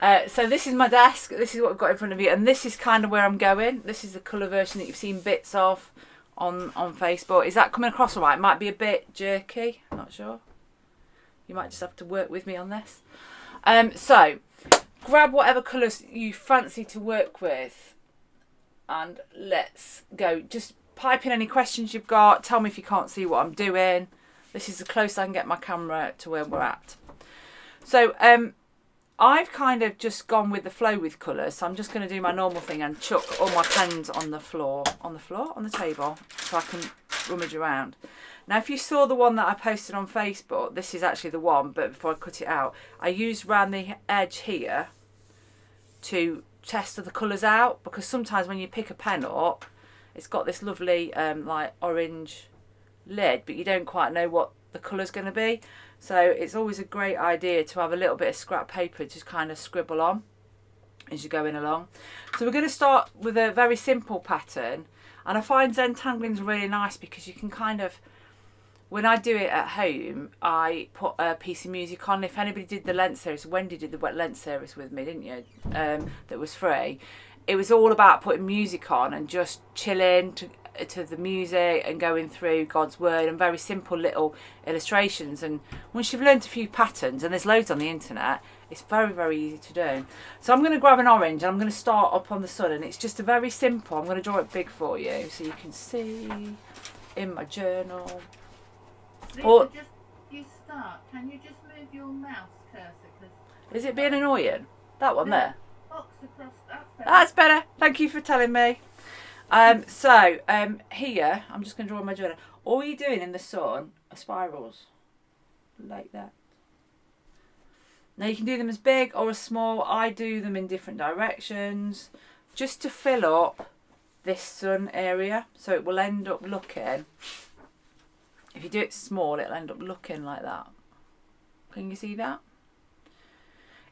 So this is my desk. This is what I've got in front of you, and this is kind of where I'm going. This is the colour version that you've seen bits of on Facebook. Is that coming across all right? It might be a bit jerky. I'm not sure. You might just have to work with me on this. So grab whatever colours you fancy to work with, and let's go. Just pipe in any questions you've got. Tell me if you can't see what I'm doing. This is the closest I can get my camera to where we're at. So I've kind of just gone with the flow with colours, so I'm just going to do my normal thing and chuck all my pens on the table, so I can rummage around. Now, if you saw the one that I posted on Facebook, this is actually the one, but before I cut it out, I used round the edge here to test the colours out, because sometimes when you pick a pen up, it's got this lovely like orange lid, but you don't quite know what the colour's going to be. So it's always a great idea to have a little bit of scrap paper to kind of scribble on as you're going along. So we're going to start with a very simple pattern, and I find Zentangling is really nice because you can kind of, when I do it at home, I put a piece of music on. If anybody did the Lent series, Wendy did the Lent series with me, didn't you? That was free. It was all about putting music on and just chilling to the music and going through God's word and very simple little illustrations. And once you've learned a few patterns, and there's loads on the internet, it's very, very easy to do. So I'm going to grab an orange and I'm going to start up on the sun, and it's just a very simple, I'm going to draw it big for you so you can see in my journal. Lisa, just you start, can you just move your mouse cursor? Is it being annoying? That one there? Box across, that's better. Thank you for telling me. Here, I'm just going to draw my journal. All you're doing in the sun are spirals, like that. Now you can do them as big or as small. I do them in different directions, just to fill up this sun area, so it will end up looking, if you do it small, it'll end up looking like that. Can you see that?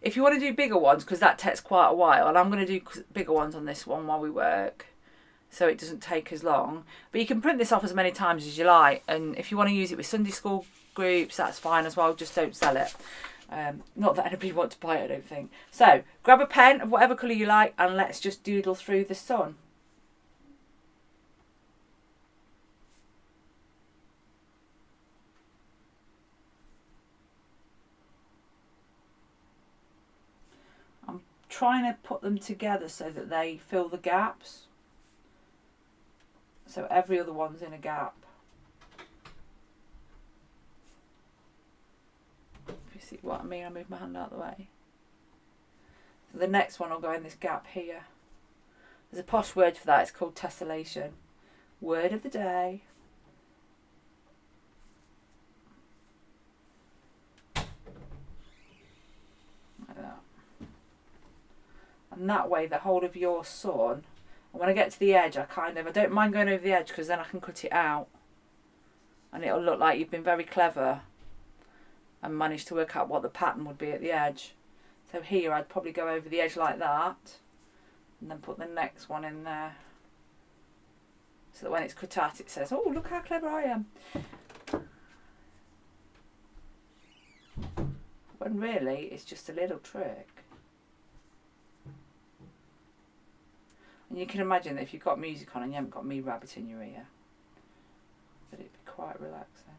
If you want to do bigger ones, because that takes quite a while, and I'm going to do bigger ones on this one while we work, so it doesn't take as long. But you can print this off as many times as you like, and if you want to use it with Sunday school groups, that's fine as well, just don't sell it. Not that anybody wants to buy it, I don't think. So grab a pen of whatever colour you like, and let's just doodle through the sun. I'm trying to put them together so that they fill the gaps. So every other one's in a gap. If you see what I mean, I move my hand out of the way. So the next one will go in this gap here. There's a posh word for that, it's called tessellation. Word of the day. Like that. And that way the whole of your sun, and when I get to the edge, I don't mind going over the edge, because then I can cut it out and it'll look like you've been very clever and managed to work out what the pattern would be at the edge. So here I'd probably go over the edge like that, and then put the next one in there, so that when it's cut out it says, oh, look how clever I am. When really it's just a little trick. And you can imagine that if you've got music on and you haven't got me rabbit in your ear, that it'd be quite relaxing.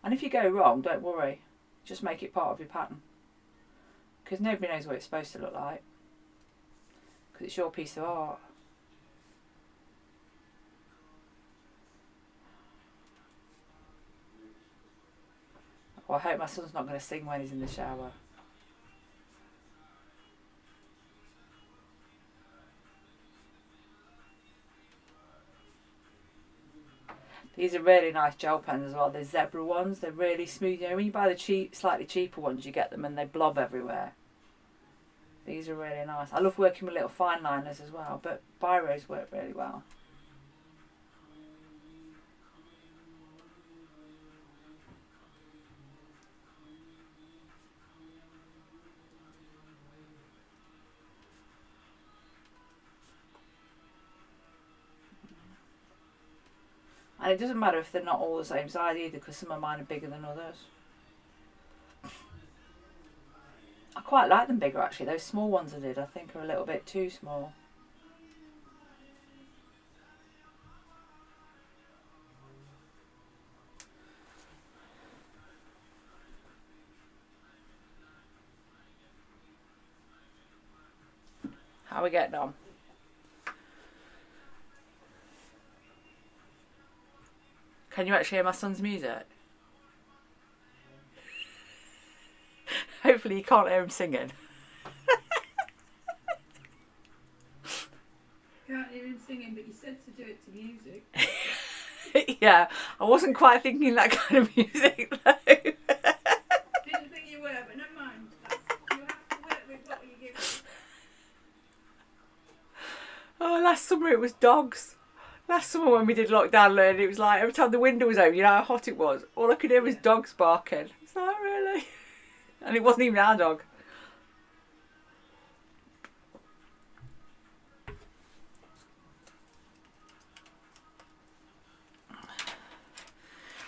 And if you go wrong, don't worry, just make it part of your pattern, because nobody knows what it's supposed to look like, because it's your piece of art. Well, I hope my son's not going to sing when he's in the shower. These are really nice gel pens as well. They're zebra ones. They're really smooth. You know, when you buy the slightly cheaper ones, you get them and they blob everywhere. These are really nice. I love working with little fine liners as well, but biros work really well. And it doesn't matter if they're not all the same size either, because some of mine are bigger than others. I quite like them bigger actually. Those small ones I did, I think, are a little bit too small. How are we getting on? Can you actually hear my son's music? Hopefully you can't hear him singing. Can't hear him singing, but you said to do it to music. Yeah, I wasn't quite thinking that kind of music though. Didn't think you were, but never mind. You have to work with what you give. Oh, last summer it was dogs. Last summer when we did lockdown learning, it was like every time the window was open, you know how hot it was? All I could hear was dogs barking. It's like, really? And it wasn't even our dog.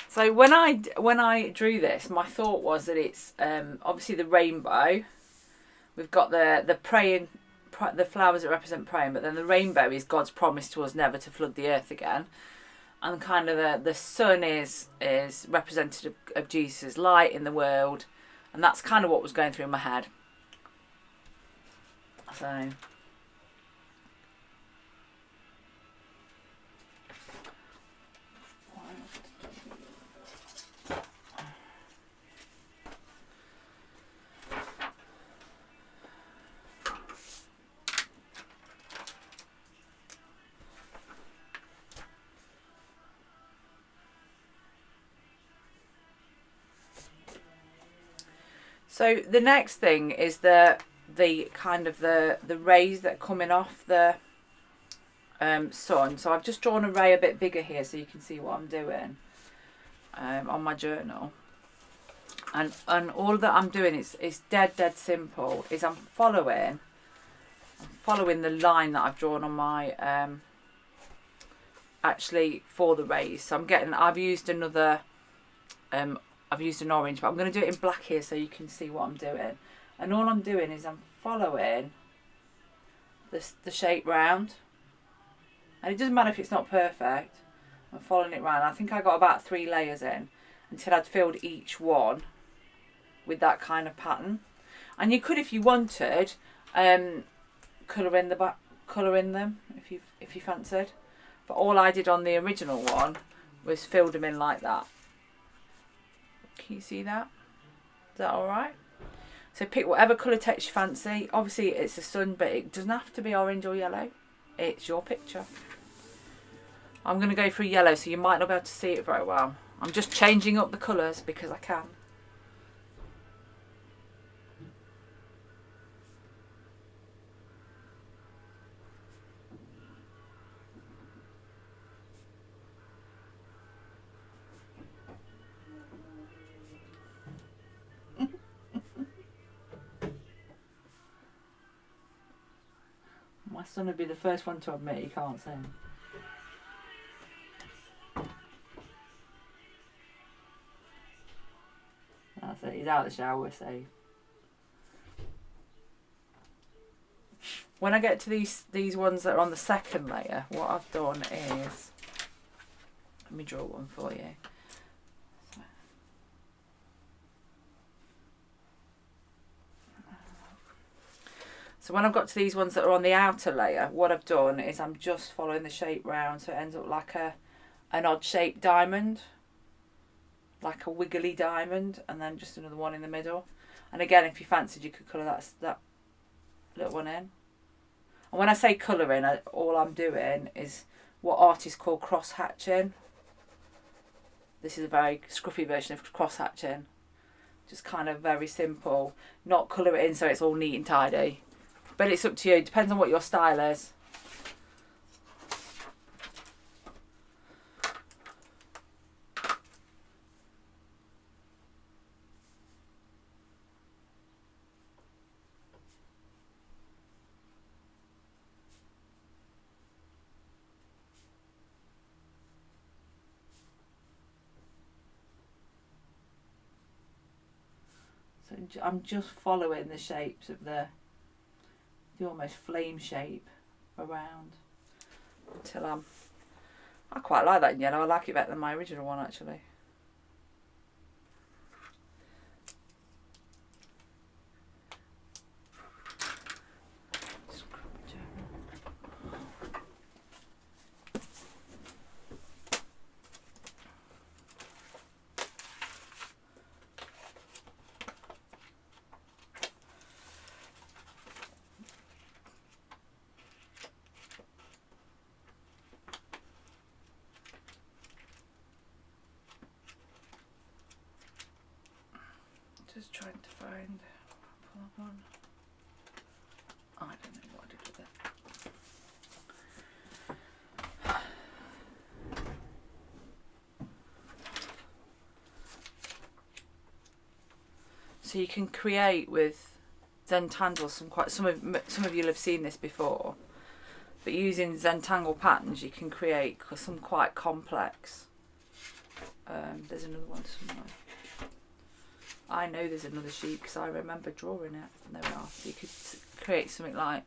So when I drew this, my thought was that it's obviously the rainbow. We've got the praying, the flowers that represent praying, but then the rainbow is God's promise to us never to flood the earth again, and kind of the sun is representative of Jesus' light in the world, and that's kind of what was going through my head. So. So the next thing is the kind of the rays that are coming off the sun. So I've just drawn a ray a bit bigger here so you can see what I'm doing on my journal. And all that I'm doing is dead simple. Is I'm following the line that I've drawn on my actually for the rays. So I've used another I've used an orange, but I'm going to do it in black here so you can see what I'm doing. And all I'm doing is I'm following the shape round. And it doesn't matter if it's not perfect. I'm following it round. I think I got about 3 layers in until I'd filled each one with that kind of pattern. And you could, if you wanted, colour in them if you fancied. But all I did on the original one was filled them in like that. Can you see that? Is that alright? So pick whatever colour text you fancy. Obviously it's the sun, but it doesn't have to be orange or yellow. It's your picture. I'm going to go for yellow, so you might not be able to see it very well. I'm just changing up the colours because I can. My son would be the first one to admit he can't sing. That's it, he's out of the shower, so. When I get to these ones that are on the second layer, what I've done is, let me draw one for you. So when I've got to these ones that are on the outer layer, what I've done is I'm just following the shape round so it ends up like an odd shaped diamond, like a wiggly diamond, and then just another one in the middle. And again, if you fancied, you could colour that little one in. And when I say colouring, all I'm doing is what artists call cross hatching. This is a very scruffy version of cross hatching. Just kind of very simple, not colour it in so it's all neat and tidy. But it's up to you. It depends on what your style is. So I'm just following the shapes of the almost flame shape around until I quite like that in yellow. I like it better than my original one actually. Just trying to find one. I don't know what I did with it. So you can create with Zentangle some of you will have seen this before, but using Zentangle patterns you can create some quite complex. There's another one somewhere. I know there's another sheet because I remember drawing it. There we are. So you could create something like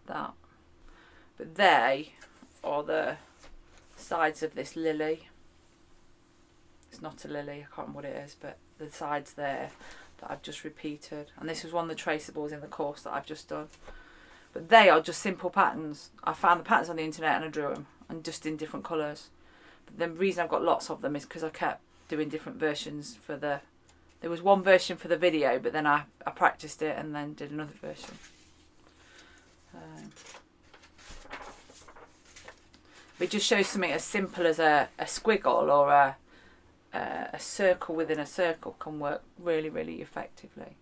that. But they are the sides of this lily. It's not a lily, I can't remember what it is, but the sides there that I've just repeated. And this was one of the traceables in the course that I've just done. But they are just simple patterns. I found the patterns on the internet and I drew them, and just in different colours. But the reason I've got lots of them is because I kept doing different versions for the... There was one version for the video, but then I practiced it and then did another version. It just shows something as simple as a squiggle or a circle within a circle can work really, really effectively.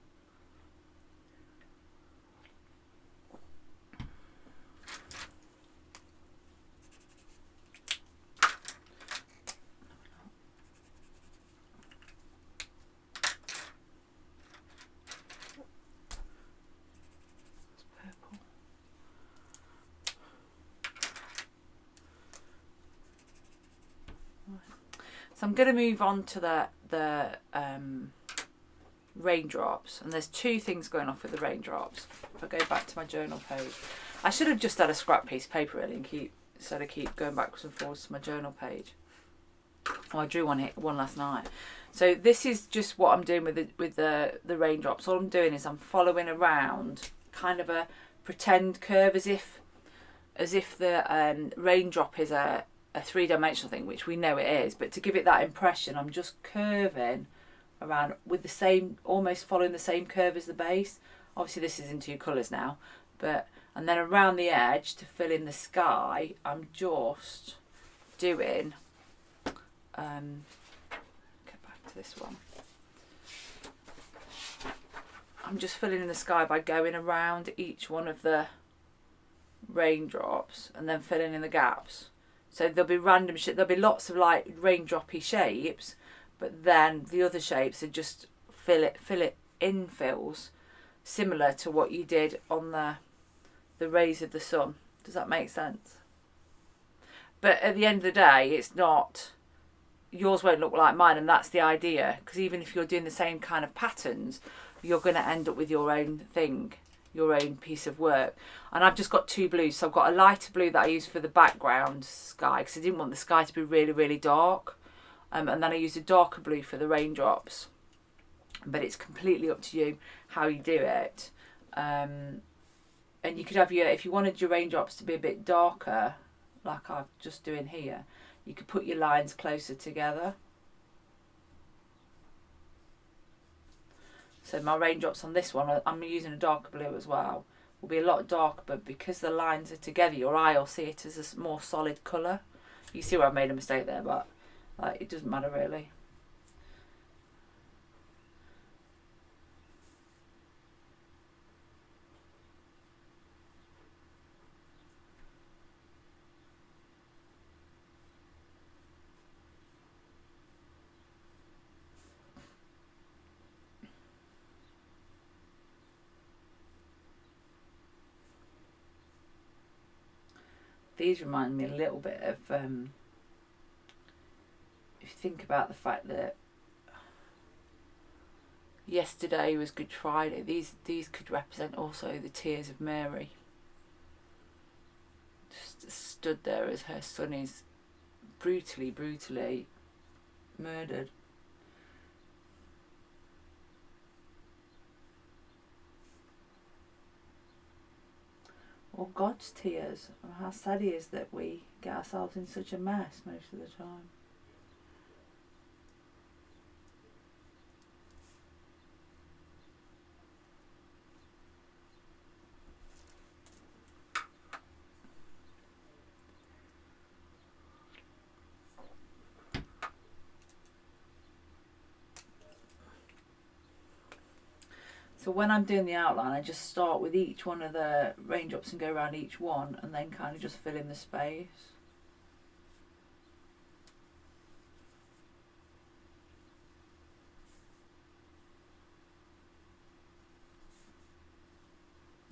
So I'm going to move on to the raindrops, and there's two things going off with the raindrops. If I go back to my journal page, I should have just had a scrap piece of paper really and keep going backwards and forwards to my journal page. Oh, I drew one last night. So this is just what I'm doing with the raindrops. All I'm doing is I'm following around kind of a pretend curve as if the raindrop is a three-dimensional thing, which we know it is, but to give it that impression I'm just curving around with the same, almost following the same curve as the base. Obviously this is in two colours now, and then around the edge to fill in the sky I'm just doing get back to this one. I'm just filling in the sky by going around each one of the raindrops and then filling in the gaps. So there'll be random there'll be lots of like raindroppy shapes, but then the other shapes are just fill it in fills, similar to what you did on the rays of the sun. Does that make sense? But at the end of the day, it's not, yours won't look like mine, and that's the idea, because even if you're doing the same kind of patterns, you're going to end up with your own thing, your own piece of work. And I've just got two blues, so I've got a lighter blue that I use for the background sky because I didn't want the sky to be really, really dark, and then I used a darker blue for the raindrops. But it's completely up to you how you do it. And you could have if you wanted your raindrops to be a bit darker, like I'm just doing here, you could put your lines closer together. So my raindrops on this one, I'm using a darker blue as well, will be a lot darker, but because the lines are together, your eye will see it as a more solid colour. You see where I've made a mistake there, but it doesn't matter really. These remind me a little bit of, if you think about the fact that yesterday was Good Friday. These could represent also the tears of Mary. Just stood there as her son is brutally murdered. Or God's tears. How sad it is that we get ourselves in such a mess most of the time. So when I'm doing the outline, I just start with each one of the raindrops and go around each one and then kind of just fill in the space.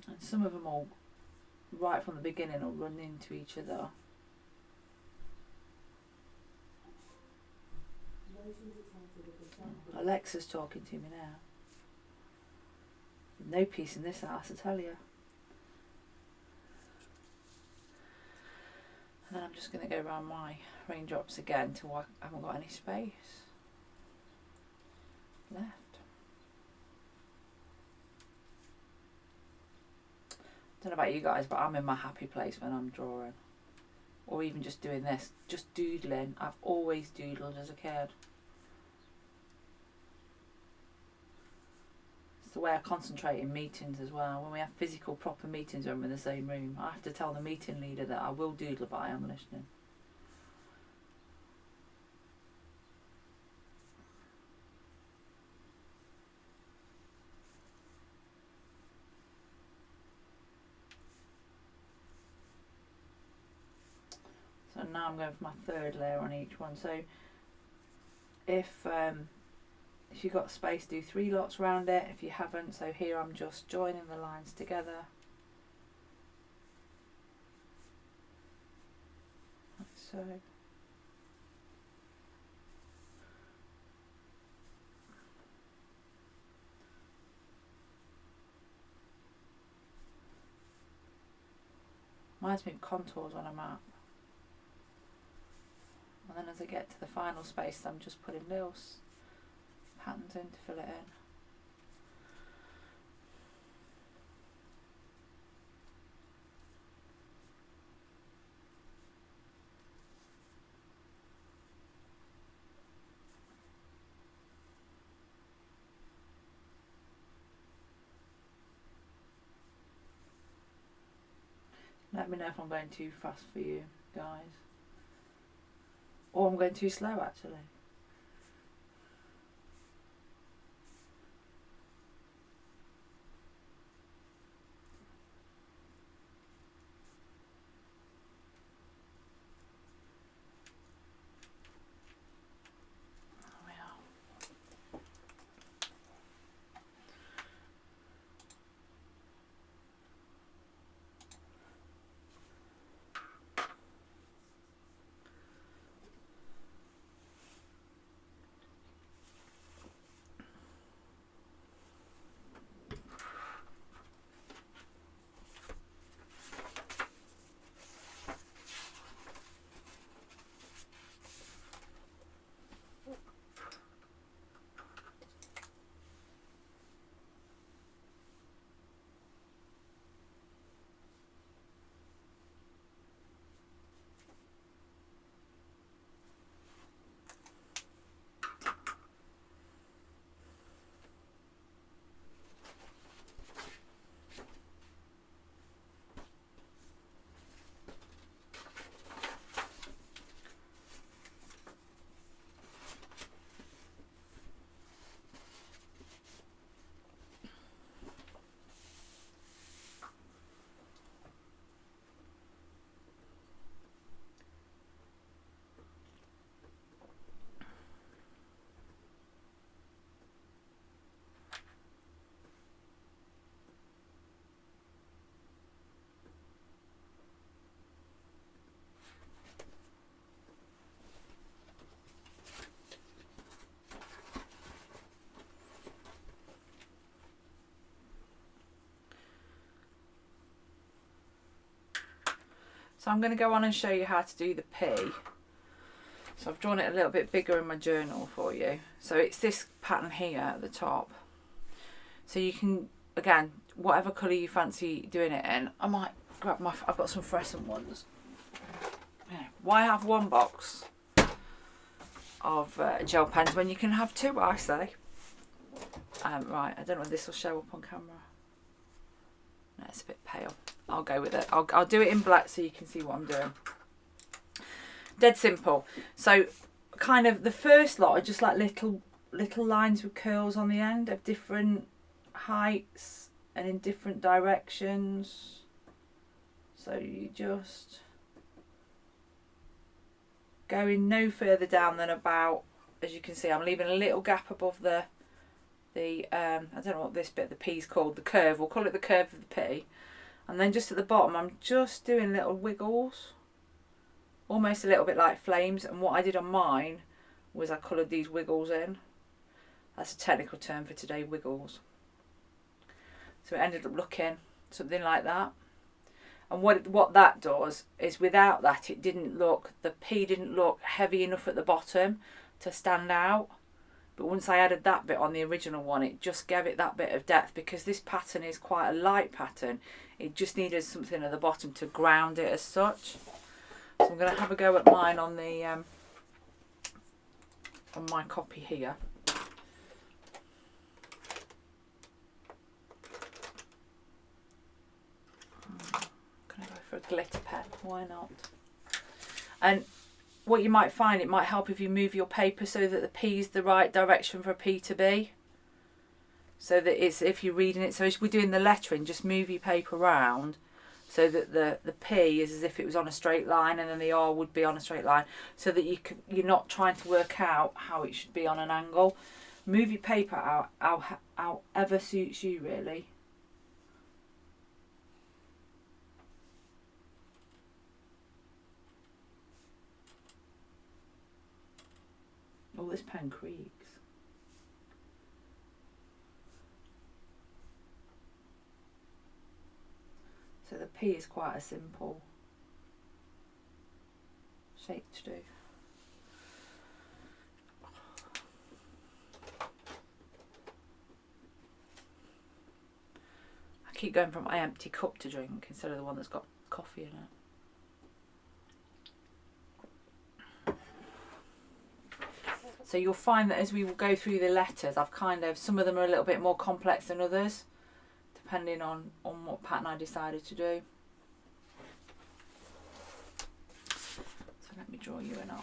And some of them all, right from the beginning, will run into each other. Alexa's talking to me now. No peace in this house, I tell you. And then I'm just going to go around my raindrops again until I haven't got any space left. Don't know about you guys, but I'm in my happy place when I'm drawing. Or even just doing this, just doodling. I've always doodled as a kid. It's the way I concentrate in meetings as well. When we have physical, proper meetings when we're in the same room, I have to tell the meeting leader that I will doodle, but I am listening. So now I'm going for my third layer on each one. So if you've got space, do 3 lots around it. If you haven't, so here I'm just joining the lines together. Like so. Reminds me of contours on a map. And then as I get to the final space, I'm just putting little patterns in to fill it in. Let me know if I'm going too fast for you guys. Or I'm going too slow actually. So I'm going to go on and show you how to do the P. So I've drawn it a little bit bigger in my journal for you. So it's this pattern here at the top. So you can, again, whatever colour you fancy doing it in. I might grab my, I've got some fluorescent ones. Yeah. Why have one box of gel pens when you can have two, I say. Right, I don't know if this will show up on camera. No, it's a bit pale. I'll go with it. I'll do it in black so you can see what I'm doing. Dead simple. So kind of the first lot are just like little lines with curls on the end of different heights and in different directions. So you just going no further down than about, as you can see, I'm leaving a little gap above the I don't know what this bit of the P is called, the curve. We'll call it the curve of the P. And then just at the bottom, I'm just doing little wiggles, almost a little bit like flames. And what I did on mine was I coloured these wiggles in. That's a technical term for today, wiggles. So it ended up looking something like that. And what that does is, without that, it didn't look, the P didn't look heavy enough at the bottom to stand out. But once I added that bit on the original one, it just gave it that bit of depth, because this pattern is quite a light pattern. It just needed something at the bottom to ground it as such. So I'm going to have a go at mine on the on my copy here. I'm going to go for a glitter pen, why not? And what you might find, it might help if you move your paper so that the P is the right direction for a P to be. So that it's, if you're reading it, so as we're doing the lettering, just move your paper around so that the P is as if it was on a straight line, and then the R would be on a straight line, so that you're not trying to work out how it should be on an angle. Move your paper out however suits you, really. Oh, this pen creaks. So the P is quite a simple shape to do. I keep going from my empty cup to drink instead of the one that's got coffee in it. So you'll find that as we will go through the letters, I've kind of, some of them are a little bit more complex than others, depending on what pattern I decided to do. So let me draw you an R.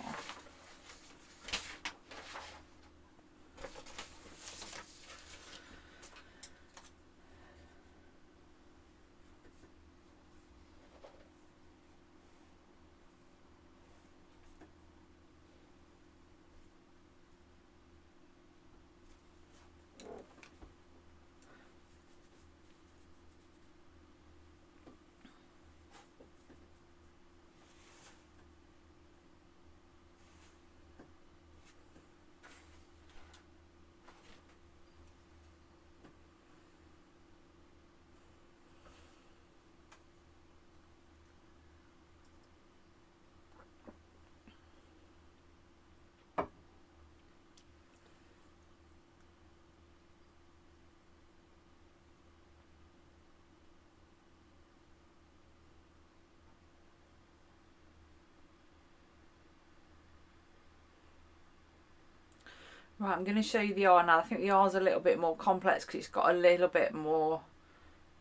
Right, I'm going to show you the R now. I think the R is a little bit more complex because it's got a little bit more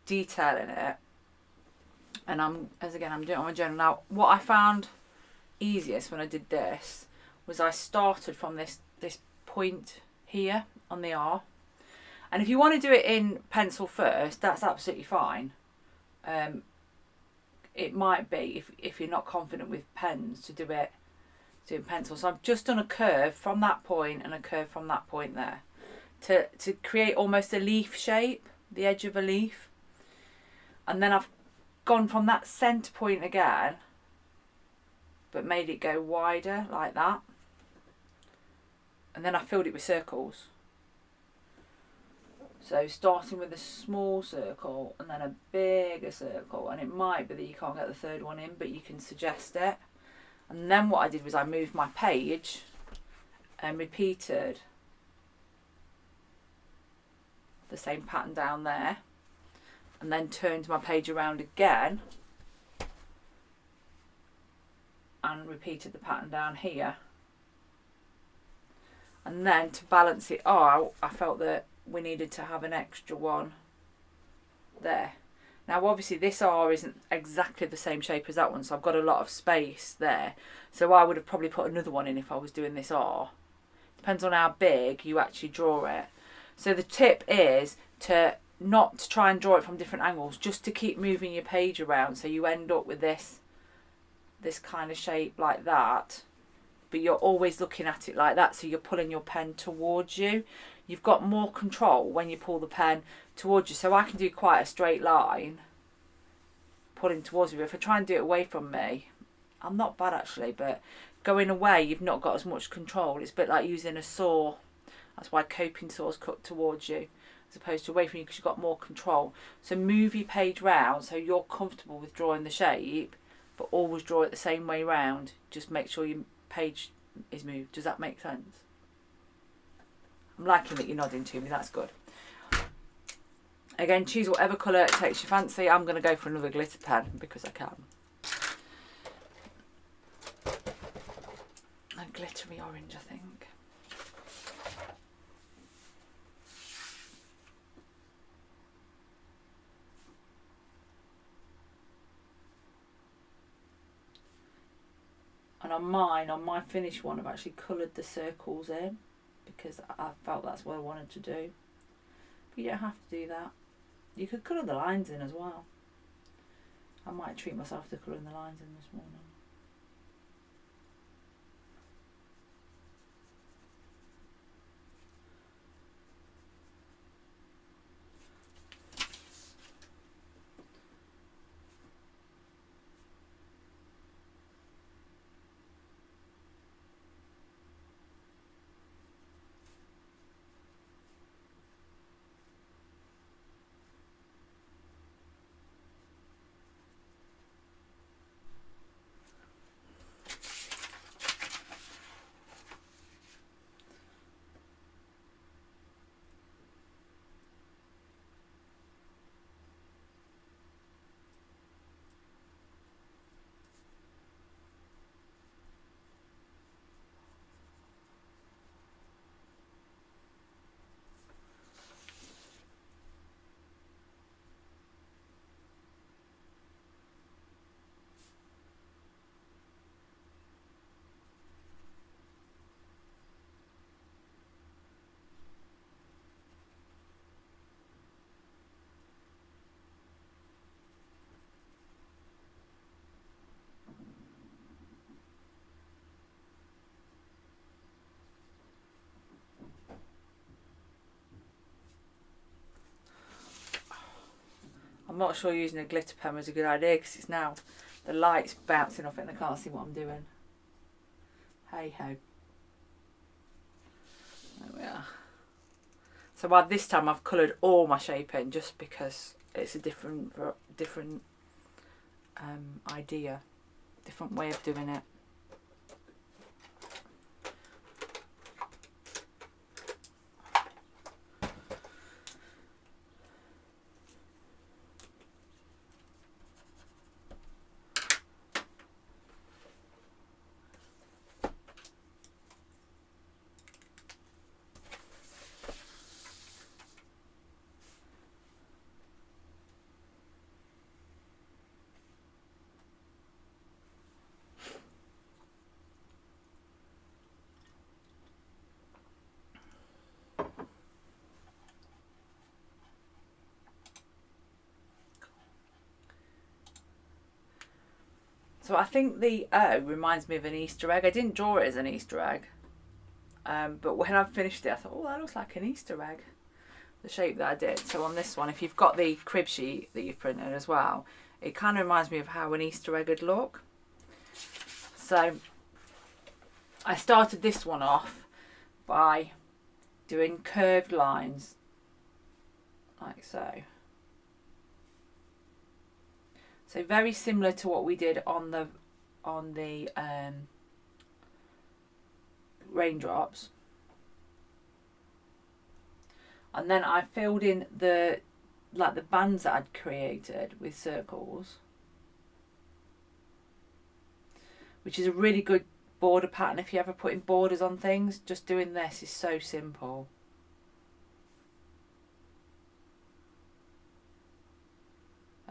detail in it. And I'm doing it on my journal. Now, what I found easiest when I did this was I started from this point here on the R. And if you want to do it in pencil first, that's absolutely fine. It might be, if you're not confident with pens, to do it in pencil. So I've just done a curve from that point and a curve from that point there to create almost a leaf shape, the edge of a leaf. And then I've gone from that centre point again, but made it go wider like that. And then I filled it with circles. So starting with a small circle and then a bigger circle, and it might be that you can't get the third one in, but you can suggest it. And then what I did was I moved my page and repeated the same pattern down there, and then turned my page around again and repeated the pattern down here. And then to balance it out, I felt that we needed to have an extra one there. Now obviously this R isn't exactly the same shape as that one, so I've got a lot of space there. So I would have probably put another one in if I was doing this R. Depends on how big you actually draw it. So the tip is to not to try and draw it from different angles, just to keep moving your page around so you end up with this kind of shape like that, but you're always looking at it like that, so you're pulling your pen towards you. You've got more control when you pull the pen towards you, so I can do quite a straight line pulling towards me. If I try and do it away from me, I'm not bad actually, but going away you've not got as much control. It's a bit like using a saw. That's why coping saws cut towards you as opposed to away from you, because you've got more control. So move your page round so you're comfortable with drawing the shape, but always draw it the same way round. Just make sure your page is moved. Does that make sense? I'm liking that you're nodding to me, that's good. Again, choose whatever colour takes your fancy. I'm going to go for another glitter pen because I can. A glittery orange, I think. And on my finished one, I've actually coloured the circles in because I felt that's what I wanted to do. But you don't have to do that. You could colour the lines in as well. I might treat myself to colouring the lines in this morning. I'm not sure using a glitter pen was a good idea because it's now the light's bouncing off it and I can't see what I'm doing. Hey ho. There we are. So by this time I've coloured all my shape in just because it's a different idea, different way of doing it. So I think the O reminds me of an Easter egg. I didn't draw it as an Easter egg, but when I finished it, I thought, oh, that looks like an Easter egg, the shape that I did. So on this one, if you've got the crib sheet that you've printed as well, it kind of reminds me of how an Easter egg would look. So I started this one off by doing curved lines like so. So very similar to what we did on the raindrops. And then I filled in the bands that I'd created with circles, which is a really good border pattern if you're ever putting borders on things. Just doing this is so simple.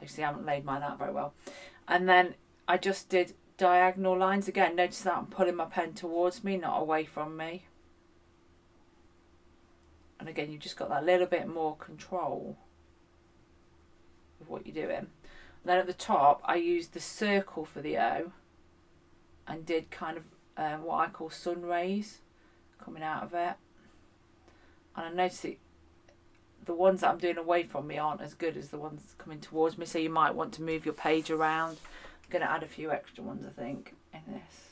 Actually, I haven't laid mine out very well. And then I just did diagonal lines again. Notice that I'm pulling my pen towards me, not away from me. And again, you've just got that little bit more control of what you're doing. And then at the top, I used the circle for the O and did kind of what I call sun rays coming out of it. And I noticed the ones that I'm doing away from me aren't as good as the ones coming towards me, so you might want to move your page around. I'm going to add a few extra ones, I think, in this.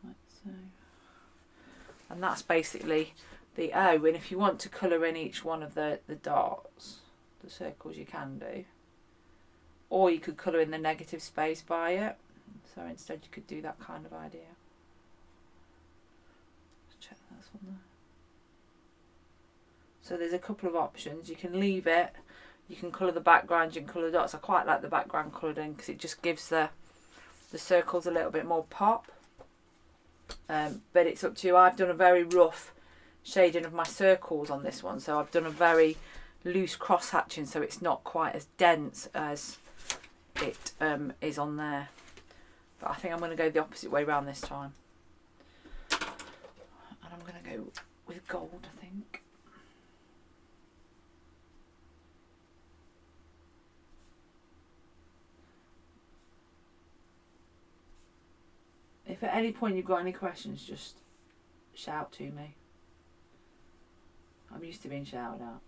Like so. And that's basically the O. And if you want to colour in each one of the dots, the circles, you can do. Or you could colour in the negative space by it. So instead you could do that kind of idea. Let's check this one there. So there's a couple of options. You can leave it, you can colour the background, you can colour the dots. I quite like the background coloured in because it just gives the circles a little bit more pop. But it's up to you. I've done a very rough shading of my circles on this one, so I've done a very loose cross hatching, so it's not quite as dense as it is on there. But I think I'm going to go the opposite way around this time, and I'm going to go with gold, I think. If at any point you've got any questions, just shout to me. I'm used to being shouted at.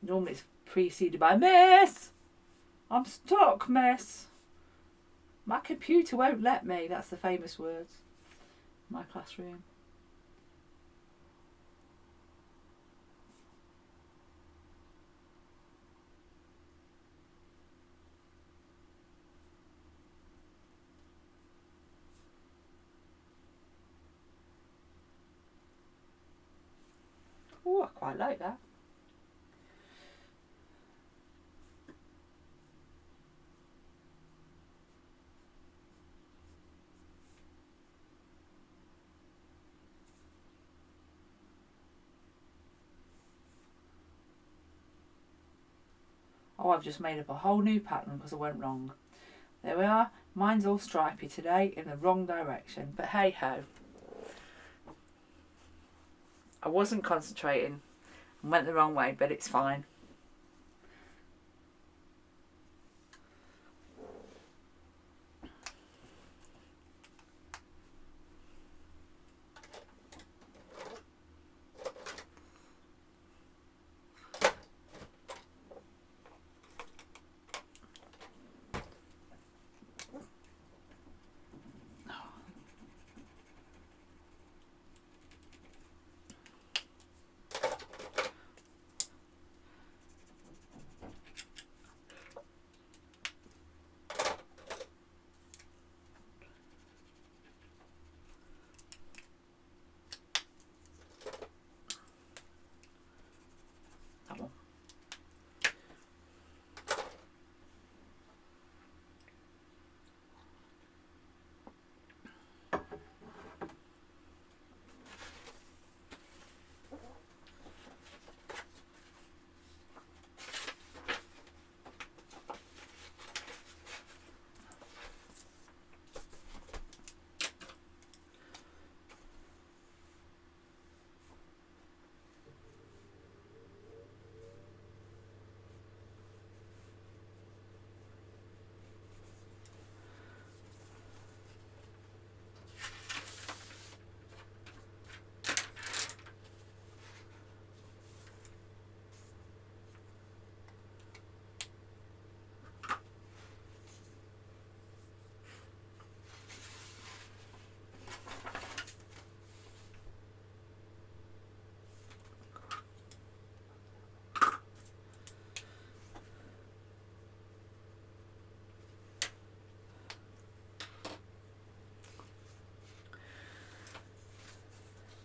Normally it's preceded by, "Miss! I'm stuck, miss. My computer won't let me." That's the famous words in my classroom. Oh, I quite like that. Oh, I've just made up a whole new pattern because I went wrong. There we are. Mine's all stripy today in the wrong direction. But hey ho. I wasn't concentrating and went the wrong way, but it's fine.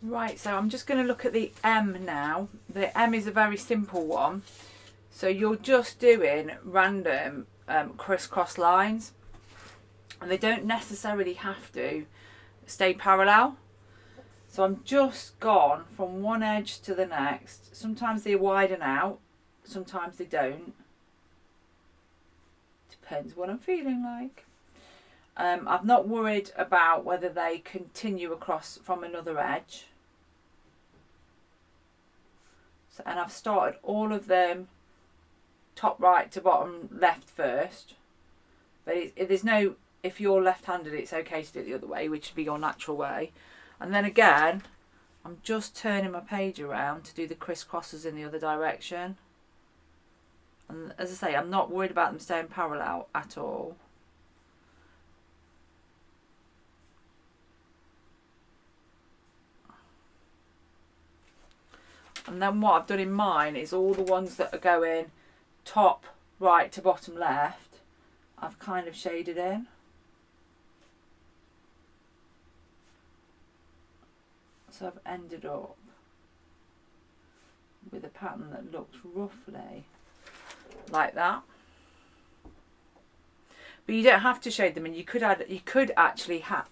Right, so I'm just going to look at the M now. The M is a very simple one. So you're just doing random crisscross lines, and they don't necessarily have to stay parallel. So I'm just gone from one edge to the next. Sometimes they widen out, sometimes they don't. Depends what I'm feeling like. I've not worried about whether they continue across from another edge. So, and I've started all of them top right to bottom left first. But there's no, if you're left-handed, it's okay to do it the other way, which would be your natural way. And then again, I'm just turning my page around to do the crisscrosses in the other direction. And as I say, I'm not worried about them staying parallel at all. And then what I've done in mine is all the ones that are going top right to bottom left, I've kind of shaded in. So I've ended up with a pattern that looks roughly like that. But you don't have to shade them in. You could actually have.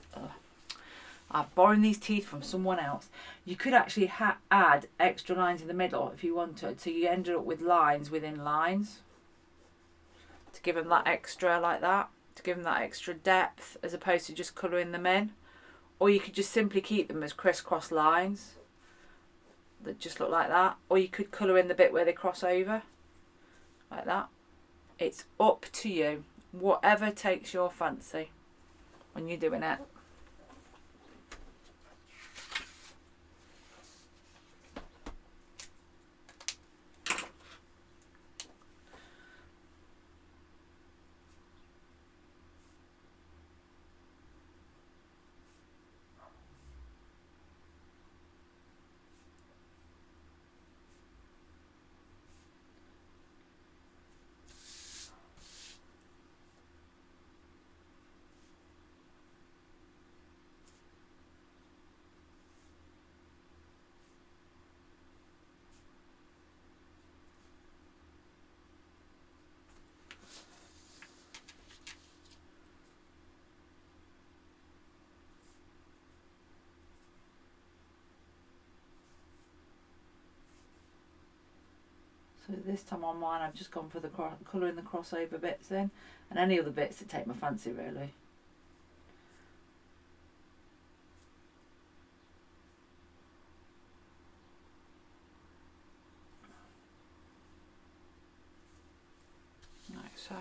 I've borrowed these teeth from someone else. You could actually add extra lines in the middle if you wanted, so you ended up with lines within lines to give them that extra, like that, to give them that extra depth as opposed to just colouring them in. Or you could just simply keep them as crisscross lines that just look like that. Or you could colour in the bit where they cross over, like that. It's up to you. Whatever takes your fancy when you're doing it. So this time on mine, I've just gone for the colouring the crossover bits in, and any other bits that take my fancy, really. Like so.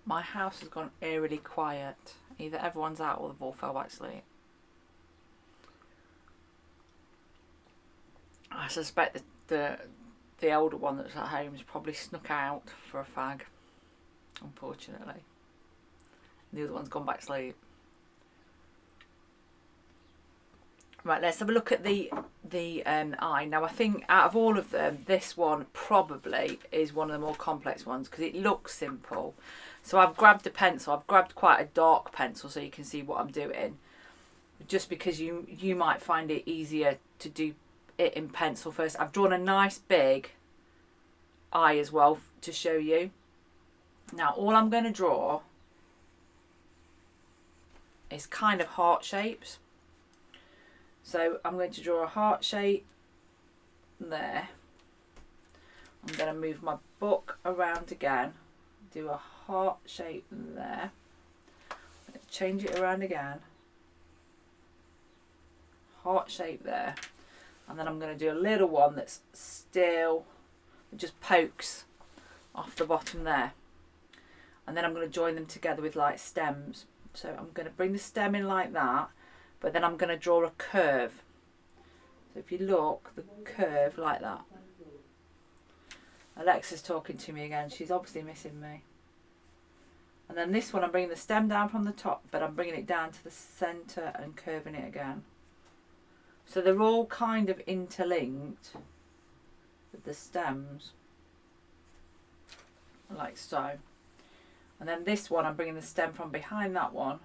My house has gone eerily quiet. Either everyone's out or they've all fell back asleep. I suspect that the older one that's at home has probably snuck out for a fag, unfortunately. The other one's gone back to sleep. Right, let's have a look at the eye. Now, I think out of all of them, this one probably is one of the more complex ones because it looks simple. So I've grabbed a pencil. I've grabbed quite a dark pencil so you can see what I'm doing. Just because you might find it easier to do it in pencil first. I've drawn a nice big eye as well to show you. Now, all I'm going to draw is kind of heart shapes. So I'm going to draw a heart shape there. I'm going to move my book around again, do a heart shape there, change it around again, heart shape there, and then I'm going to do a little one that's still, it just pokes off the bottom there, and then I'm going to join them together with like stems. So I'm going to bring the stem in like that, but then I'm going to draw a curve. So if you look, the curve like that. Alexa's talking to me again. She's obviously missing me. And then this one, I'm bringing the stem down from the top, but I'm bringing it down to the centre and curving it again. So they're all kind of interlinked with the stems, like so. And then this one, I'm bringing the stem from behind that one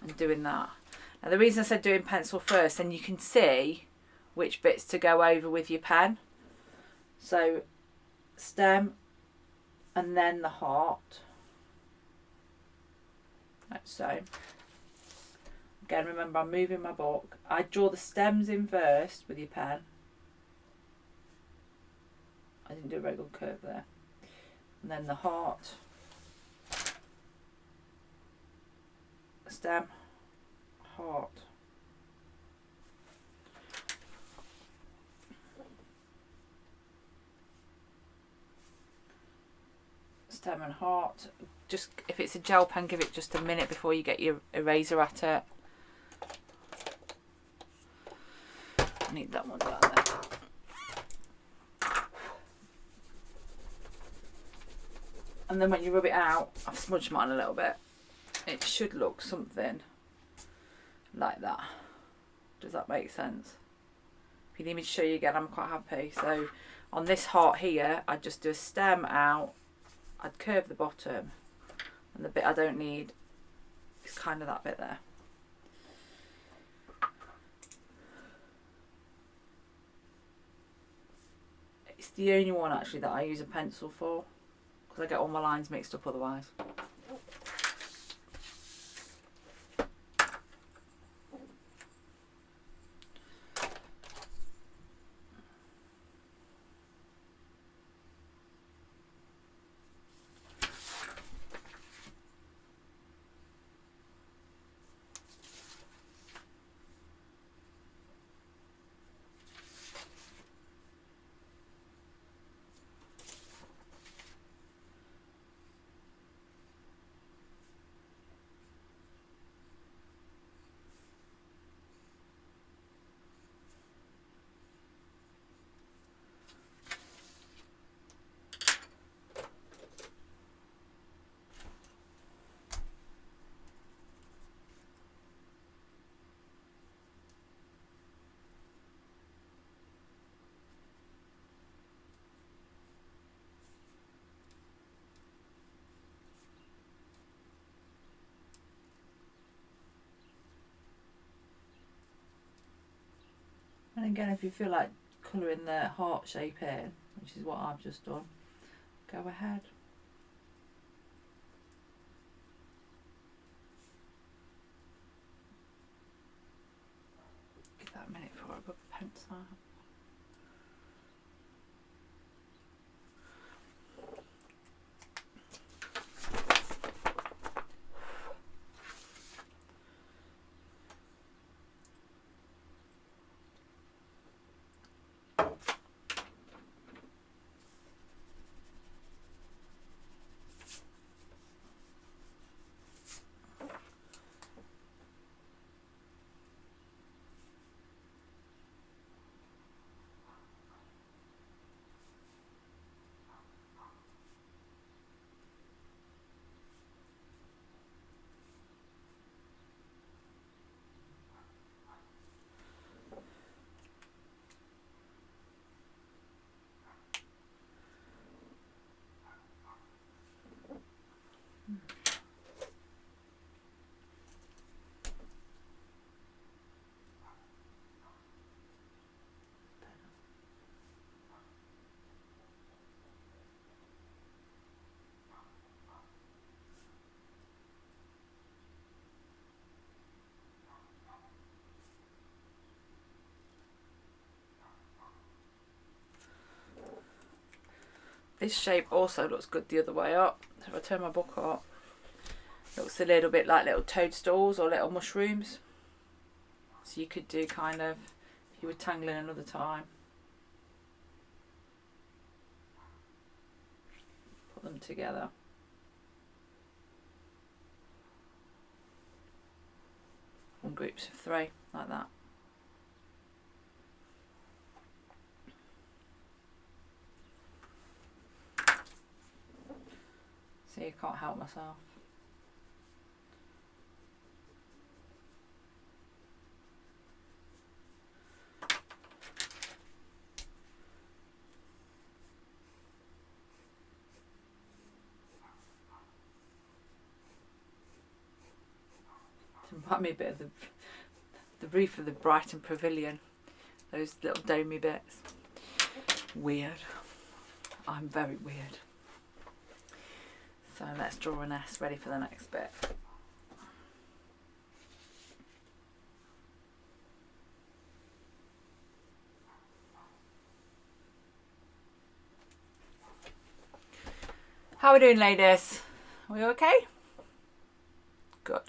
and doing that. Now the reason I said doing pencil first, then you can see which bits to go over with your pen. So stem and then the heart, like so. Again, remember I'm moving my book. I draw the stems in first with your pen. I didn't do a very good curve there. And then the heart, stem, heart. Stem and heart. Just, if it's a gel pen, give it just a minute before you get your eraser at it. I need that one down there. And then when you rub it out, I've smudged mine a little bit. It should look something like that. Does that make sense? If you need me to show you again, I'm quite happy. So on this heart here, I'd just do a stem out. I'd curve the bottom. And the bit I don't need is kind of that bit there. It's the only one actually that I use a pencil for, because I get all my lines mixed up otherwise. And again, if you feel like colouring the heart shape in, which is what I've just done, go ahead. Give that a minute before I rub the pencil out. This shape also looks good the other way up. So if I turn my book up, it looks a little bit like little toadstools or little mushrooms. So you could do kind of, if you were tangling another time, put them together. In groups of 3, like that. See, I can't help myself. It reminded me a bit of the roof of the Brighton Pavilion. Those little domey bits. Weird. I'm very weird. So let's draw an S ready for the next bit. How are we doing, ladies? Are we okay? Good.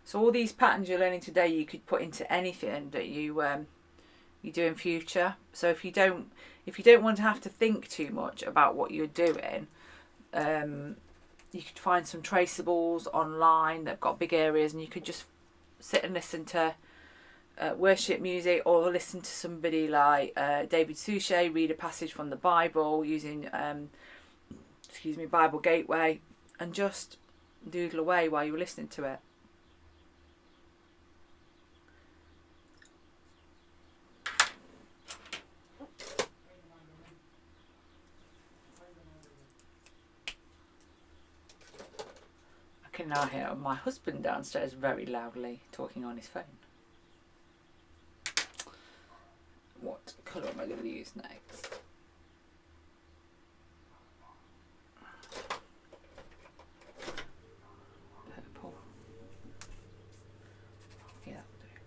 So all these patterns you're learning today, you could put into anything that you do in future. So if you don't want to have to think too much about what you're doing, you could find some traceables online that've got big areas, and you could just sit and listen to worship music, or listen to somebody like David Suchet read a passage from the Bible using Bible Gateway, and just doodle away while you were listening to it. I can now hear my husband downstairs very loudly talking on his phone. What colour am I going to use next? Purple. Yeah, that'll do.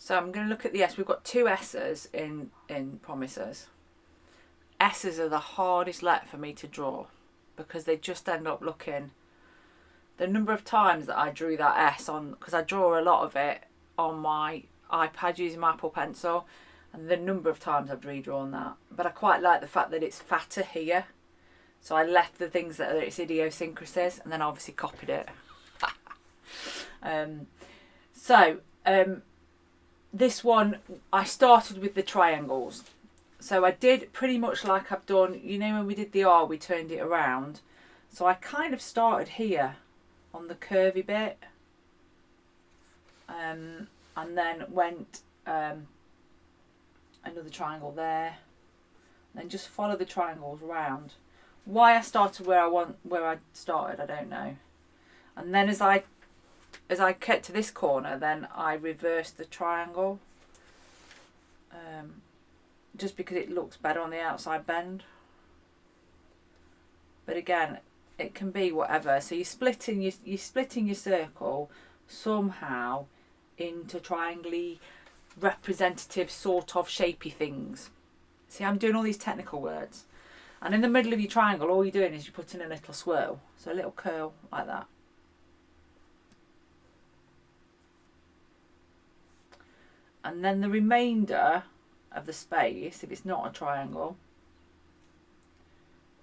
So I'm going to look at the S. We've got 2 S's in Promises. S's are the hardest let for me to draw, because they just end up looking... The number of times that I drew that S on, because I draw a lot of it on my iPad using my Apple Pencil, and the number of times I've redrawn that. But I quite like the fact that it's fatter here. So I left the things that are its idiosyncrasies, and then obviously copied it. This one, I started with the triangles. So I did pretty much like I've done, you know, when we did the R, we turned it around. So I kind of started here on the curvy bit. And then went another triangle there. And then just follow the triangles around. Why I started where I started, I don't know. And then as I get to this corner, then I reverse the triangle, just because it looks better on the outside bend. But again, it can be whatever. So you're splitting your circle somehow into triangly representative sort of shapy things. See, I'm doing all these technical words, and in the middle of your triangle, all you're doing is you're putting a little swirl, so a little curl like that. And then the remainder of the space, if it's not a triangle,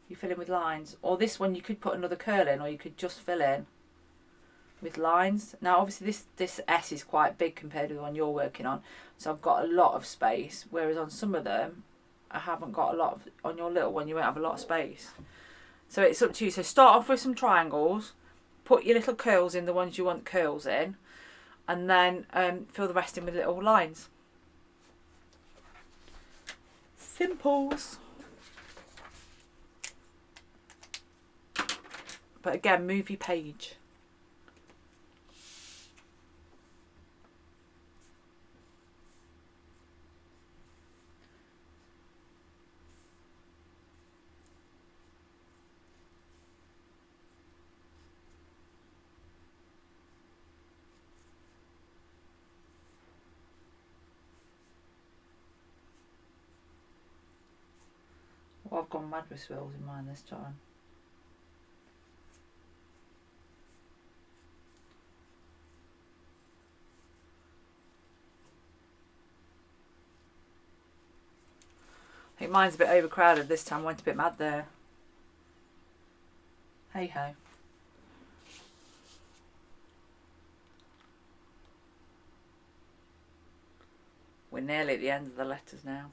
you fill in with lines. Or this one, you could put another curl in, or you could just fill in with lines. Now obviously this S is quite big compared to the one you're working on, so I've got a lot of space, whereas on some of them I haven't got a lot of, on your little one you won't have a lot of space. So it's up to you. So start off with some triangles, put your little curls in, the ones you want curls in, and then fill the rest in with little lines. Simples. But again, move your page. Well, I've gone mad with swirls in mine this time. I think mine's a bit overcrowded this time. Went a bit mad there. Hey ho. We're nearly at the end of the letters now.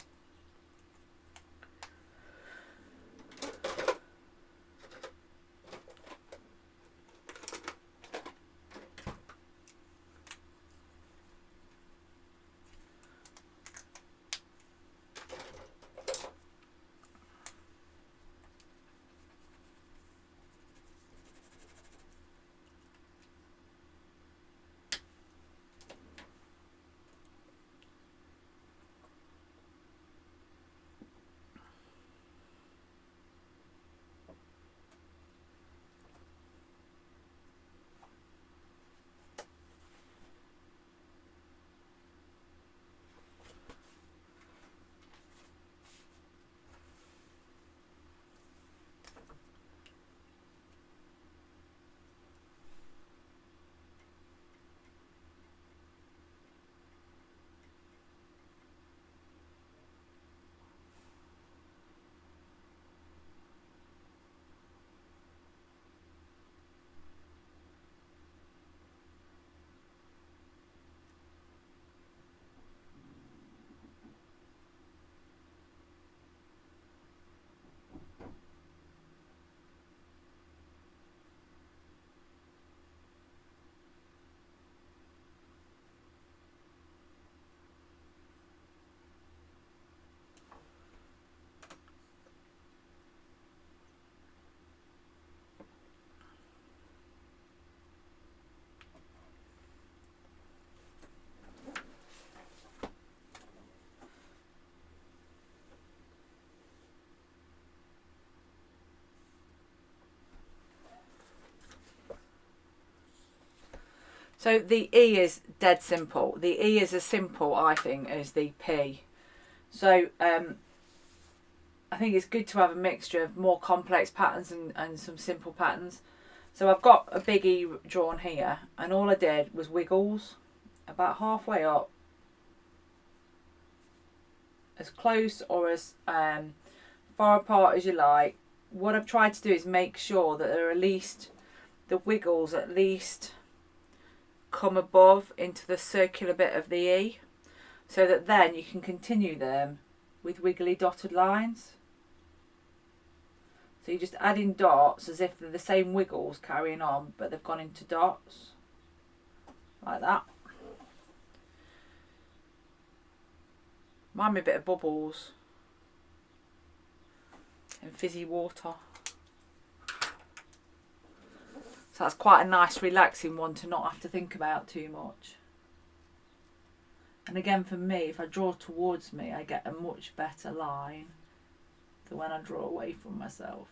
So the E is dead simple. The E is as simple, I think, as the P. So I think it's good to have a mixture of more complex patterns and some simple patterns. So I've got a big E drawn here, and all I did was wiggles about halfway up, as close or as far apart as you like. What I've tried to do is make sure that there are at least, the wiggles at least come above into the circular bit of the E, so that then you can continue them with wiggly dotted lines. So you're just adding dots as if they're the same wiggles carrying on, but they've gone into dots like that. Remind me a bit of bubbles and fizzy water. So that's quite a nice relaxing one to not have to think about too much. And again, for me, if I draw towards me, I get a much better line than when I draw away from myself.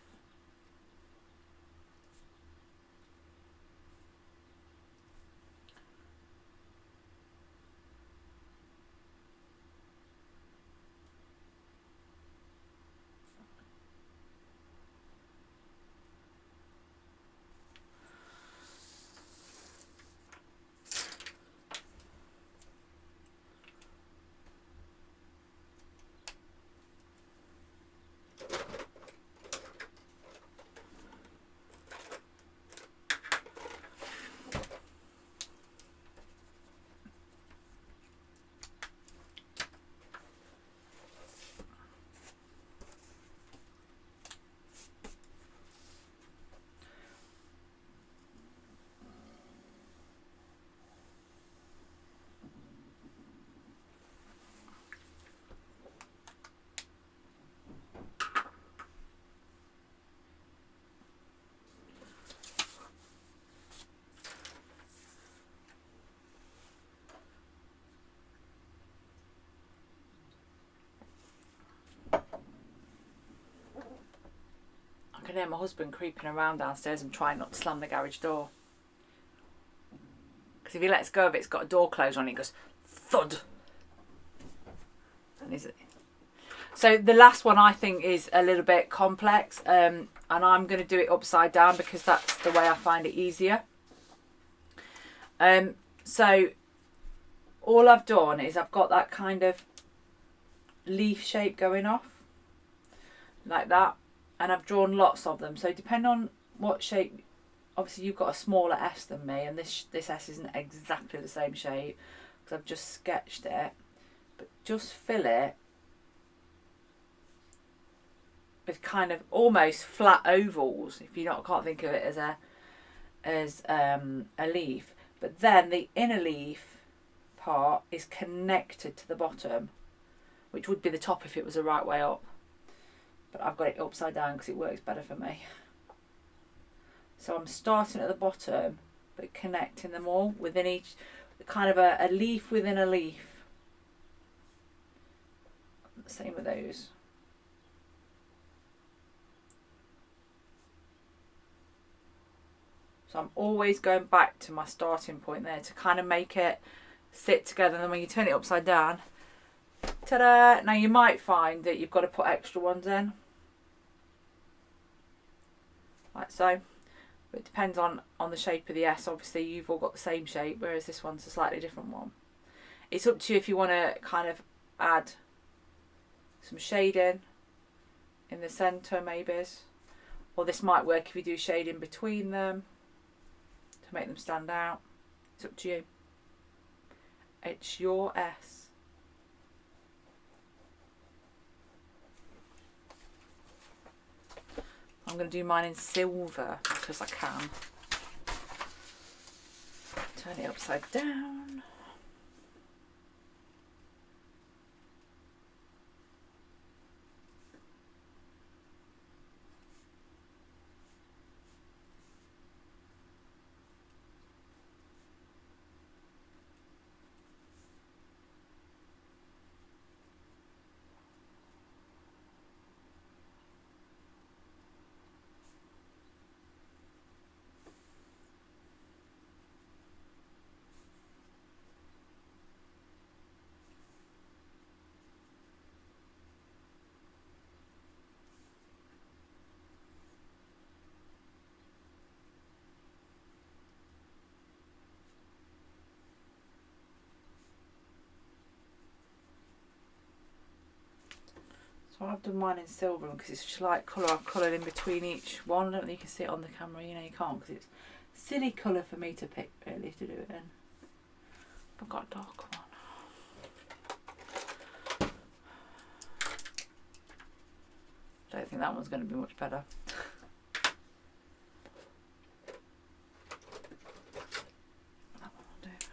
can hear my husband creeping around downstairs and trying not to slam the garage door. Because if he lets go of it, it's got a door closed on it. It goes thud. And is it? So the last one I think is a little bit complex, and I'm going to do it upside down because that's the way I find it easier. So all I've done is I've got that kind of leaf shape going off like that, and I've drawn lots of them. So depending on what shape, obviously you've got a smaller S than me, and this S isn't exactly the same shape because I've just sketched it, but just fill it with kind of almost flat ovals, if you can't think of it as a leaf. But then the inner leaf part is connected to the bottom, which would be the top if it was the right way up. But I've got it upside down because it works better for me. So I'm starting at the bottom, but connecting them all within each, kind of a leaf within a leaf. Same with those. So I'm always going back to my starting point there to kind of make it sit together. And then when you turn it upside down, ta-da! Now you might find that you've got to put extra ones in, like so. But it depends on the shape of the S. Obviously you've all got the same shape, whereas this one's a slightly different one. It's up to you if you want to kind of add some shading in the centre maybe, or this might work if you do shading between them to make them stand out. It's up to you. It's your S. I'm going to do mine in silver because I can. Turn it upside down. So I've done mine in silver because it's just like colour. I've coloured in between each one. I don't think you can see it on the camera. You know you can't because it's silly colour for me to pick really to do it in. I've got a dark one. Don't think that one's going to be much better. That one will do.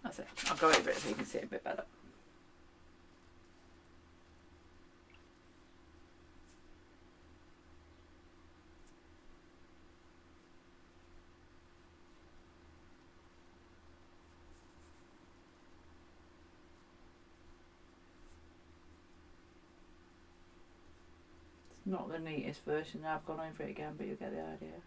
That's it. I'll go over it so you can see it a bit better. Not the neatest version. Now I've gone over it again, but you'll get the idea.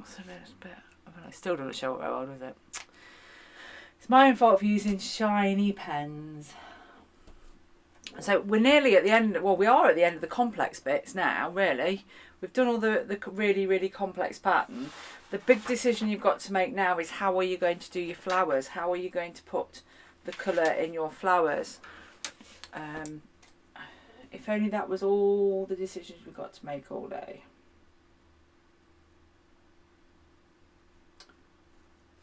So there's a bit. I still don't show it very well, does it? It's my own fault for using shiny pens. So we're nearly at the end. Well, we are at the end of the complex bits now, really. We've done all the really, really complex pattern. The big decision you've got to make now is how are you going to do your flowers? How are you going to put the colour in your flowers? If only that was all the decisions we've got to make all day.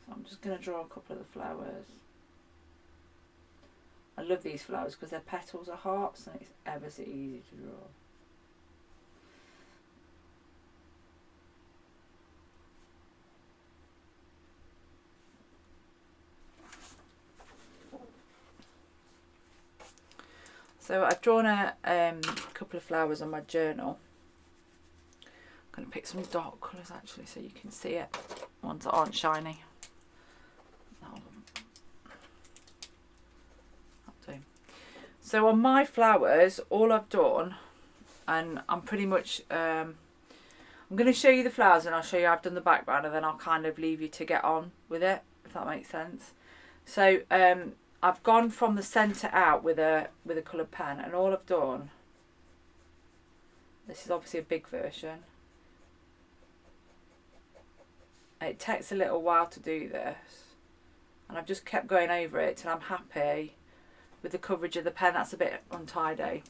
So I'm just going to draw a couple of the flowers. I love these flowers because their petals are hearts and it's ever so easy to draw. So I've drawn a couple of flowers on my journal. pick some dark colours actually so you can see it. Ones that aren't shiny. That'll do. So on my flowers, all I've done, and I'm pretty much, I'm going to show you the flowers and I'll show you how I've done the background, and then I'll kind of leave you to get on with it, if that makes sense. So I've gone from the centre out with a coloured pen, and all I've done, this is obviously a big version. It takes a little while to do this, and I've just kept going over it till I'm happy with the coverage of the pen. That's a bit untidy.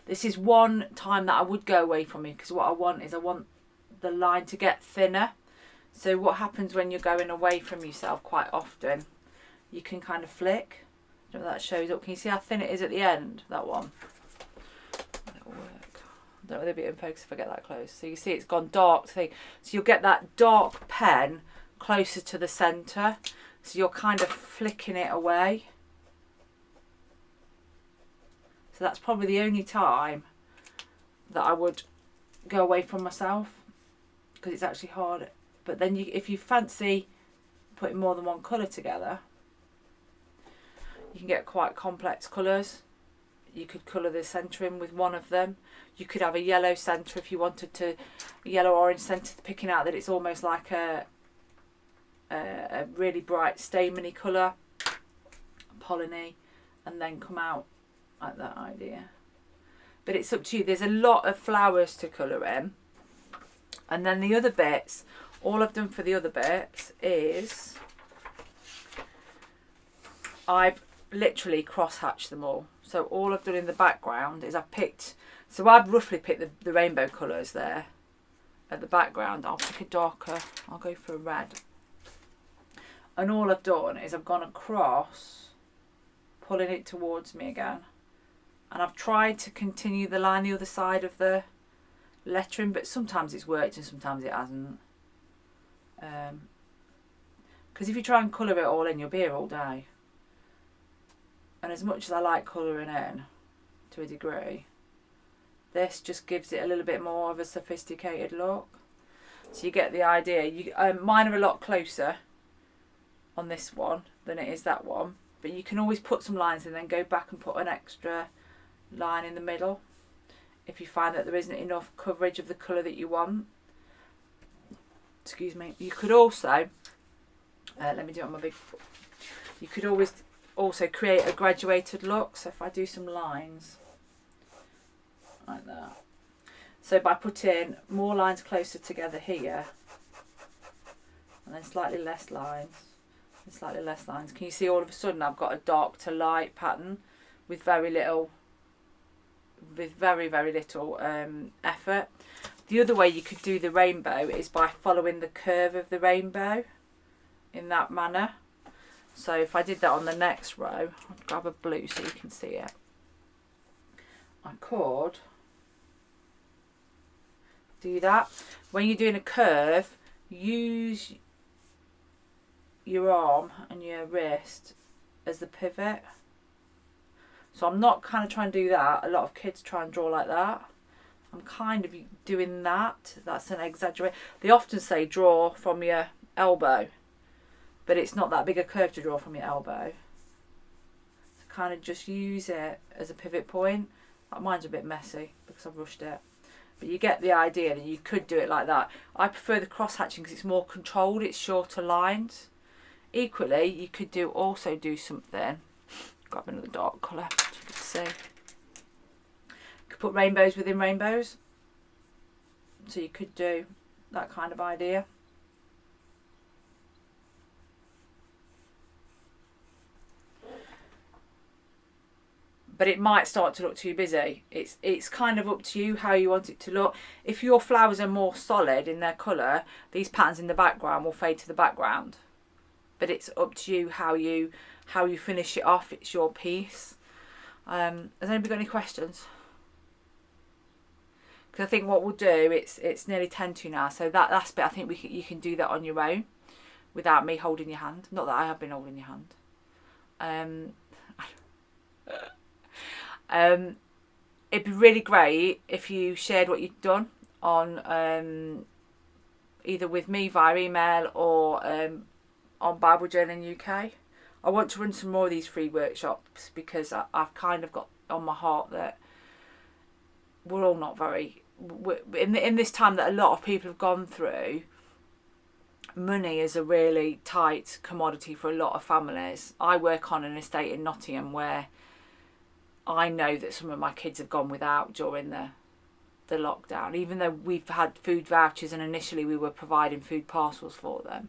This is one time that I would go away from it, because what I want is I want the line to get thinner. So what happens when you're going away from yourself quite often, you can kind of flick. I don't know if that shows up. Can you see how thin it is at the end? That one. It'll work. I don't know whether it'll be in focus if I get that close. So you see it's gone dark thing. So you'll get that dark pen closer to the centre. So you're kind of flicking it away. So that's probably the only time that I would go away from myself, because it's actually hard. But then if you fancy putting more than one colour together, you can get quite complex colours. You could colour the centre in with one of them. You could have a yellow centre if you wanted to, a yellow-orange centre, picking out that it's almost like a really bright stameny colour, polleny, and then come out like that idea. But it's up to you. There's a lot of flowers to colour in. And then the other bits, all I've done for the other bits is I've literally cross-hatched them all. So all I've done in the background is I've picked, so I've roughly picked the rainbow colours there at the background. I'll pick a darker, I'll go for a red. And all I've done is I've gone across, pulling it towards me again. And I've tried to continue the line the other side of the lettering, but sometimes it's worked and sometimes it hasn't. Because if you try and colour it all in, you'll be here all day. And as much as I like colouring in to a degree, this just gives it a little bit more of a sophisticated look. So you get the idea. Mine are a lot closer on this one than it is that one, but you can always put some lines and then go back and put an extra line in the middle if you find that there isn't enough coverage of the colour that you want. Excuse me. You could also, let me do it on my big foot. You could always also create a graduated look. So if I do some lines like that, so by putting more lines closer together here and then slightly less lines and slightly less lines, can you see all of a sudden I've got a dark to light pattern with very little, with very little effort. The other way you could do the rainbow is by following the curve of the rainbow in that manner. So if I did that on the next row, I'll grab a blue so you can see it. I could do that. When you're doing a curve, use your arm and your wrist as the pivot. So I'm not kind of trying to do that. A lot of kids try and draw like that. I'm kind of doing that. That's an exaggeration. They often say draw from your elbow, but it's not that big a curve to draw from your elbow. So kind of just use it as a pivot point. Mine's a bit messy because I've rushed it. But you get the idea that you could do it like that. I prefer the cross hatching because it's more controlled. It's shorter lines. Equally, you could also do something. Grab another dark colour so you can see. You could put rainbows within rainbows. So you could do that kind of idea. But it might start to look too busy. It's kind of up to you how you want it to look. If your flowers are more solid in their colour, these patterns in the background will fade to the background. But it's up to you how you finish it off. It's your piece. Has anybody got any questions? Because I think what we'll do, it's nearly 10 to now, so that last bit I think you can do that on your own without me holding your hand. Not that I have been holding your hand. It'd be really great if you shared what you've done on either with me via email or on Bible Journaling UK. I want to run some more of these free workshops because I've kind of got on my heart that we're all not very... In this time that a lot of people have gone through, money is a really tight commodity for a lot of families. I work on an estate in Nottingham where I know that some of my kids have gone without during the lockdown. Even though we've had food vouchers and initially we were providing food parcels for them,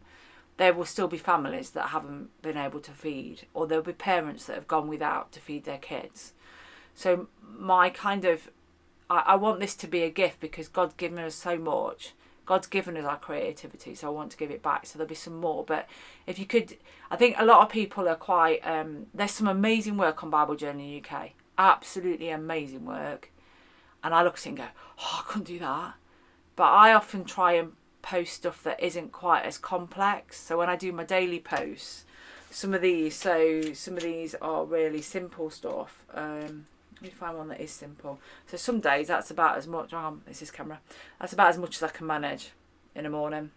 there will still be families that haven't been able to feed, or there'll be parents that have gone without to feed their kids. So my kind of... I want this to be a gift because God's given us so much. God's given us our creativity, so I want to give it back. So there'll be some more. But if you could... I think a lot of people are quite... there's some amazing work on Bible Journaling UK. Absolutely amazing work. And I look at it and go, oh, I couldn't do that. But I often try and post stuff that isn't quite as complex. So when I do my daily posts, some of these are really simple stuff. Let me find one that is simple. So some days that's about as much... Hang on, this is camera. That's about as much as I can manage in the morning.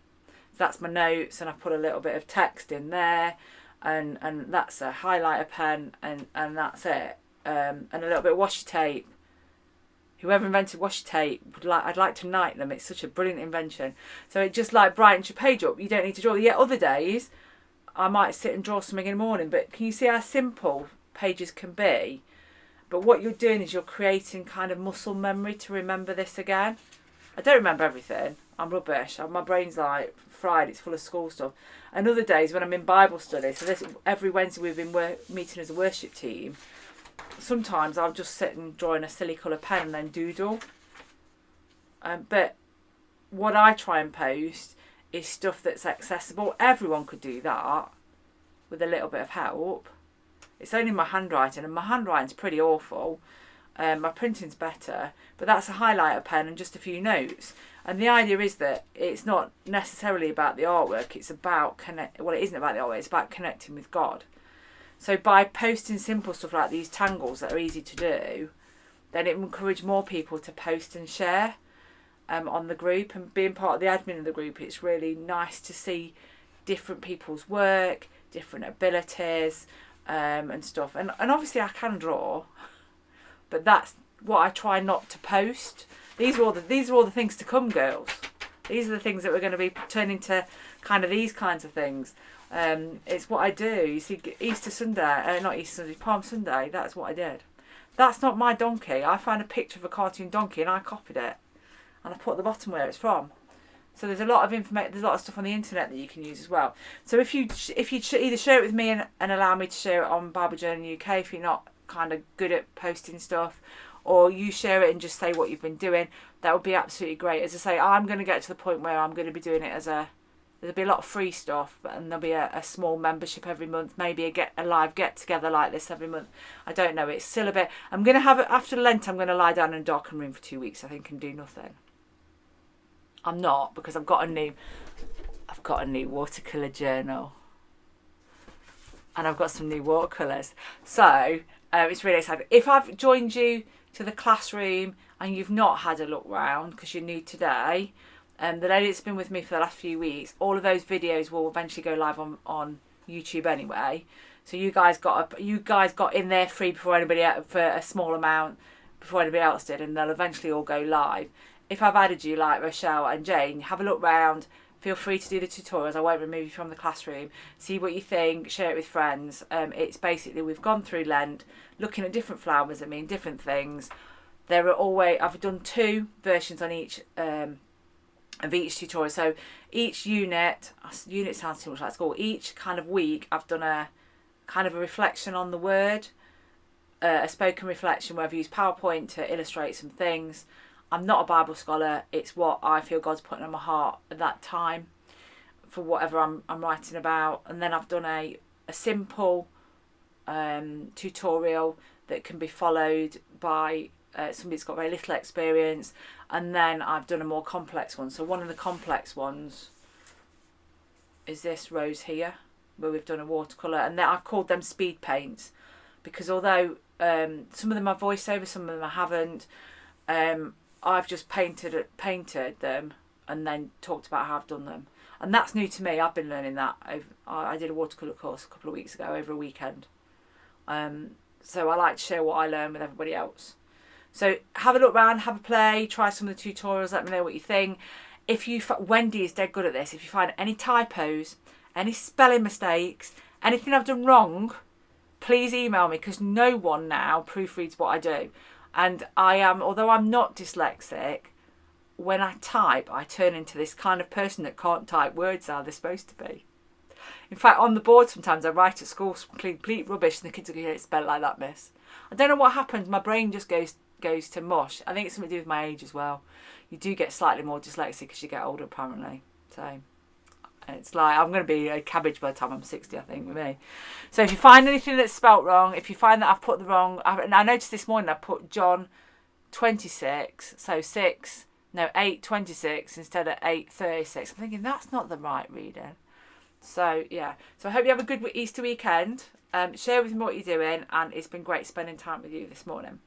So that's my notes, and I've put a little bit of text in there, and that's a highlighter pen, and that's it. And a little bit of washi tape. Whoever invented washi tape, I'd like to knight them. It's such a brilliant invention. So it just like brightens your page up. You don't need to draw. Yet other days, I might sit and draw something in the morning. But can you see how simple pages can be? But what you're doing is you're creating kind of muscle memory to remember this again. I don't remember everything. I'm rubbish. My brain's like fried. It's full of school stuff. And other days when I'm in Bible study, so this every Wednesday we've been meeting as a worship team, sometimes I'll just sit and draw in a silly colour pen and then doodle. But what I try and post is stuff that's accessible. Everyone could do that with a little bit of help. It's only my handwriting, and my handwriting's pretty awful. My printing's better, but that's a highlighter pen and just a few notes. And the idea is that it's not necessarily about the artwork. It's about Well, it isn't about the artwork. It's about connecting with God. So by posting simple stuff like these tangles that are easy to do, then it will encourage more people to post and share on the group. And being part of the admin of the group, it's really nice to see different people's work, different abilities, and stuff. And obviously I can draw, but that's what I try not to post. These are all the things to come, girls. These are the things that we're going to be turning to kind of these kinds of things. It's what I do. You see, Easter Sunday, not Easter Sunday, Palm Sunday, that's what I did. That's not my donkey. I found a picture of a cartoon donkey and I copied it. And I put at the bottom where it's from. So there's a lot of there's a lot of stuff on the internet that you can use as well. So if you either share it with me and allow me to share it on Bible Journaling UK if you're not kind of good at posting stuff, or you share it and just say what you've been doing, that would be absolutely great. As I say, I'm going to get to the point where I'm going to be doing it there'll be a lot of free stuff, and there'll be a small membership every month, maybe a live get together like this every month. I don't know. It's still a bit... I'm going to have it after Lent. I'm going to lie down in a darkened room for 2 weeks, I think, and do nothing. I'm not, because I've got a new watercolour journal, and I've got some new watercolours. So it's really exciting. If I've joined you to the classroom and you've not had a look round because you're new today, the lady that's been with me for the last few weeks, all of those videos will eventually go live on YouTube anyway. So you guys got in there free before anybody else, for a small amount before anybody else did, and they'll eventually all go live. If I've added you, like Rochelle and Jane, have a look round. Feel free to do the tutorials. I won't remove you from the classroom. See what you think. Share it with friends. It's basically, we've gone through Lent, looking at different flowers that mean different things. There are always... I've done 2 versions on each of each tutorial. So each unit sounds too much like school. Each kind of week, I've done a kind of a reflection on the word, a spoken reflection where I've used PowerPoint to illustrate some things. I'm not a Bible scholar. It's what I feel God's putting on my heart at that time for whatever I'm writing about. And then I've done a simple tutorial that can be followed by somebody that's got very little experience. And then I've done a more complex one. So one of the complex ones is this rose here, where we've done a watercolour. And then I've called them speed paints, because although some of them are voiceover, some of them I haven't, I've just painted them and then talked about how I've done them. And that's new to me. I've been learning that. I did a watercolour course a couple of weeks ago over a weekend. So I like to share what I learn with everybody else. So have a look around, have a play, try some of the tutorials, let me know what you think. Wendy is dead good at this. If you find any typos, any spelling mistakes, anything I've done wrong, please email me, because no one now proofreads what I do. And although I'm not dyslexic, when I type, I turn into this kind of person that can't type words how they're supposed to be. In fact, on the board sometimes I write at school some complete rubbish and the kids will go, "It's spelled like that, miss." I don't know what happens. My brain just goes to mush. I think it's something to do with my age as well. You do get slightly more dyslexic as you get older, apparently. So it's like I'm going to be a cabbage by the time I'm 60, I think, with me. So if you find anything that's spelt wrong, if you find that I've put the wrong... And I noticed this morning I put John 26, so 8:26 instead of 8:36. I'm thinking that's not the right reading. So yeah, so I hope you have a good Easter weekend. Share with me what you're doing, and it's been great spending time with you this morning.